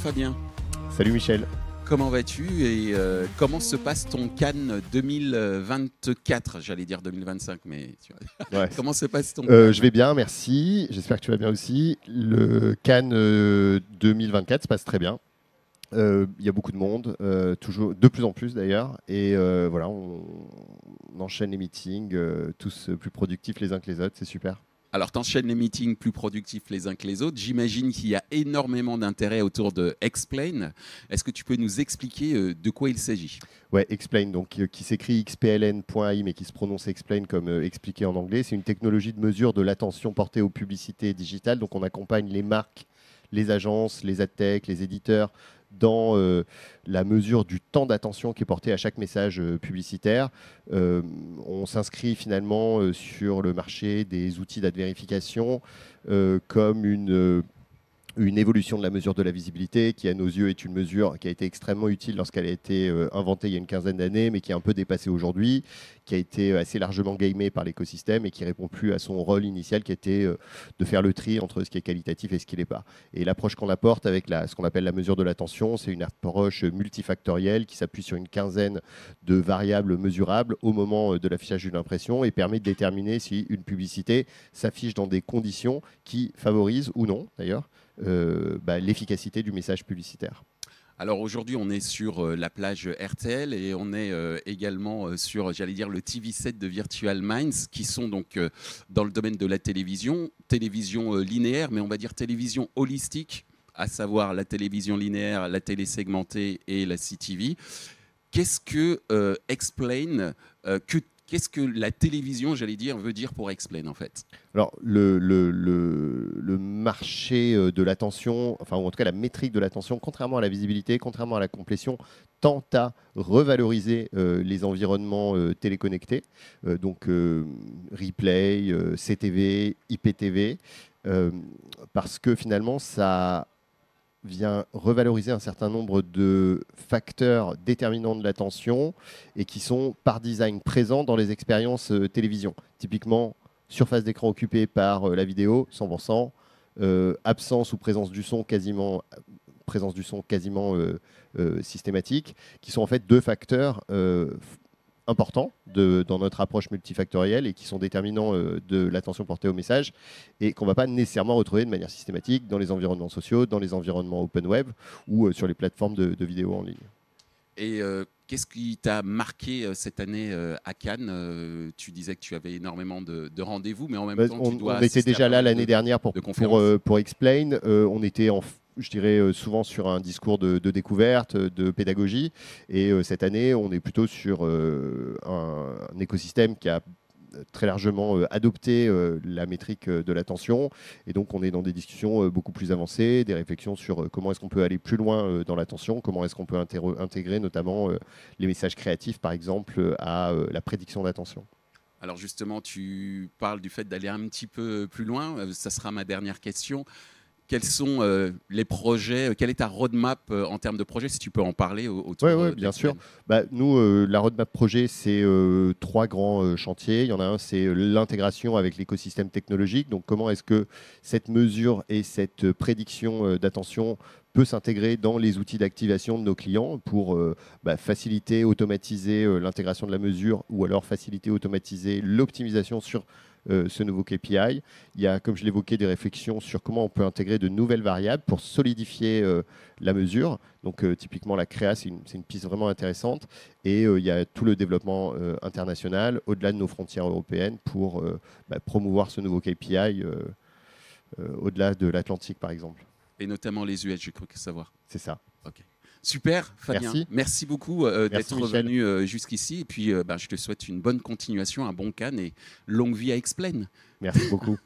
Fabien. Salut Michel. Comment vas-tu et comment se passe ton Cannes 2024? J'allais dire 2025, mais tu vois. Ouais. Comment se passe ton Cannes? Je vais bien, merci. J'espère que tu vas bien aussi. Le Cannes 2024 se passe très bien. Il y a beaucoup de monde, toujours, de plus en plus d'ailleurs. Et voilà, on enchaîne les meetings, tous plus productifs les uns que les autres. C'est super. Alors, tu enchaînes les meetings plus productifs les uns que les autres. J'imagine qu'il y a énormément d'intérêt autour de Explain. Est-ce que tu peux nous expliquer de quoi il s'agit? Ouais, Explain, donc qui s'écrit xpln.ai, mais qui se prononce Explain comme expliqué en anglais. C'est une technologie de mesure de l'attention portée aux publicités digitales. Donc, on accompagne les marques, les agences, les adtech, les éditeurs dans la mesure du temps d'attention qui est porté à chaque message publicitaire. On s'inscrit finalement sur le marché des outils d'ad vérification comme une évolution de la mesure de la visibilité qui, à nos yeux, est une mesure qui a été extrêmement utile lorsqu'elle a été inventée il y a une quinzaine d'années, mais qui est un peu dépassée aujourd'hui, qui a été assez largement gamée par l'écosystème et qui répond plus à son rôle initial qui était de faire le tri entre ce qui est qualitatif et ce qui ne l'est pas. Et l'approche qu'on apporte avec ce qu'on appelle la mesure de l'attention, c'est une approche multifactorielle qui s'appuie sur une quinzaine de variables mesurables au moment de l'affichage d'une impression et permet de déterminer si une publicité s'affiche dans des conditions qui favorisent ou non, d'ailleurs, l'efficacité du message publicitaire. Alors aujourd'hui, on est sur la plage RTL et on est également sur, j'allais dire, le TV7 de Virtual Minds, qui sont donc dans le domaine de la télévision linéaire, mais on va dire télévision holistique, à savoir la télévision linéaire, la télé segmentée et la CTV. Qu'est-ce que Explain, qu'est-ce que la télévision, j'allais dire, veut dire pour Explain en fait? Alors, le marché de l'attention, enfin, ou en tout cas la métrique de l'attention, contrairement à la visibilité, contrairement à la complétion, tend à revaloriser les environnements téléconnectés, donc replay, CTV, IPTV, parce que finalement, ça vient revaloriser un certain nombre de facteurs déterminants de l'attention et qui sont par design présents dans les expériences télévision. Typiquement, surface d'écran occupée par la vidéo, 100%, absence ou présence du son quasiment systématique, qui sont en fait deux facteurs importants dans notre approche multifactorielle et qui sont déterminants de l'attention portée au message et qu'on ne va pas nécessairement retrouver de manière systématique dans les environnements sociaux, dans les environnements open web ou sur les plateformes de vidéos en ligne. Et qu'est-ce qui t'a marqué cette année à Cannes? Tu disais que tu avais énormément de rendez-vous, mais en même temps, tu dois on était déjà là l'année dernière pour Explain. On était je dirais souvent sur un discours de découverte, de pédagogie. Et cette année, on est plutôt sur un écosystème qui a très largement adopté la métrique de l'attention. Et donc, on est dans des discussions beaucoup plus avancées, des réflexions sur comment est-ce qu'on peut aller plus loin dans l'attention, comment est-ce qu'on peut intégrer notamment les messages créatifs, par exemple, à la prédiction d'attention. Alors justement, tu parles du fait d'aller un petit peu plus loin. Ça sera ma dernière question. Quels sont les projets? Quelle est ta roadmap en termes de projets, si tu peux en parler autour Oui, bien sûr. Nous, la roadmap projet, c'est 3 grands chantiers. Il y en a un, c'est l'intégration avec l'écosystème technologique. Donc, comment est-ce que cette mesure et cette prédiction d'attention peut s'intégrer dans les outils d'activation de nos clients pour faciliter, automatiser l'intégration de la mesure ou alors faciliter, automatiser l'optimisation sur ce nouveau KPI. Il y a, comme je l'évoquais, des réflexions sur comment on peut intégrer de nouvelles variables pour solidifier la mesure. Donc, typiquement, la créa, c'est une piste vraiment intéressante. Et il y a tout le développement international, au-delà de nos frontières européennes, pour promouvoir ce nouveau KPI au-delà de l'Atlantique, par exemple. Et notamment les US, j'ai cru savoir. C'est ça. Ok. Super, Fabien. Merci beaucoup d'être revenu jusqu'ici. Et puis, je te souhaite une bonne continuation, un bon Cannes et longue vie à Explain. Merci beaucoup.